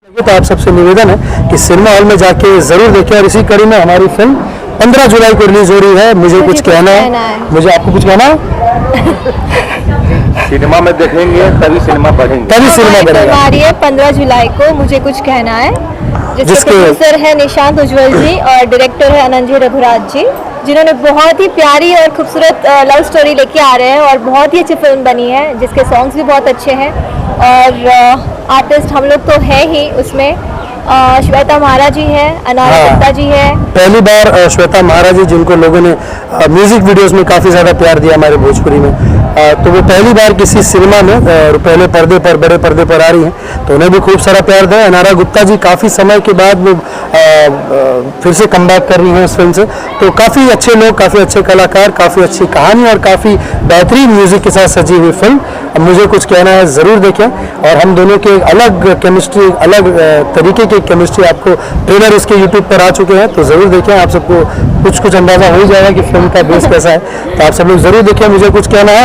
तो आप सबसे निवेदन है कि सिनेमा हॉल में जाके जरूर देखें। और इसी कड़ी में हमारी फिल्म 15 जुलाई को रिलीज हो रही है। मुझे कुछ कहना है, मुझे आपको कुछ कहना है। सिनेमा में देखेंगे तभी सिनेमा पढ़ेंगे, तभी सिनेमा बनेगा। आ रही है 15 जुलाई को। मुझे कुछ कहना है, जिसके प्रोड्यूसर है निशांत उज्ज्वल जी और डायरेक्टर है अनंजय रघुराज जी, जिन्होंने बहुत ही प्यारी और खूबसूरत लव स्टोरी लेके आ रहे हैं और बहुत ही अच्छी फिल्म बनी है, जिसके सॉन्ग्स भी बहुत अच्छे हैं और आर्टिस्ट हम लोग तो है ही उसमें। श्वेता महाराज जी है, अनारा गुप्ता जी है। पहली बार श्वेता महाराज जी, जिनको लोगों ने म्यूजिक वीडियोस में काफ़ी ज़्यादा प्यार दिया हमारे भोजपुरी में, तो वो पहली बार किसी सिनेमा में पहले पर्दे पर, बड़े पर्दे पर आ रही हैं, तो उन्हें भी खूब सारा प्यार दिया। अनारा गुप्ता जी काफ़ी समय के बाद वो फिर से कमबैक कर रही हैं इस फिल्म से। तो काफ़ी अच्छे लोग, काफ़ी अच्छे कलाकार, काफ़ी अच्छी कहानी और काफ़ी बेहतरीन म्यूजिक के साथ सजी हुई फिल्म। अब मुझे कुछ कहना है, ज़रूर देखें। और हम दोनों के अलग केमिस्ट्री, अलग तरीके की केमिस्ट्री आपको ट्रेलर इसके यूट्यूब पर आ चुके हैं, तो ज़रूर देखें। आप सबको कुछ अंदाज़ा हो ही जाएगा कि फिल्म का बेस कैसा है, तो आप सब लोग ज़रूर देखें। मुझे कुछ कहना है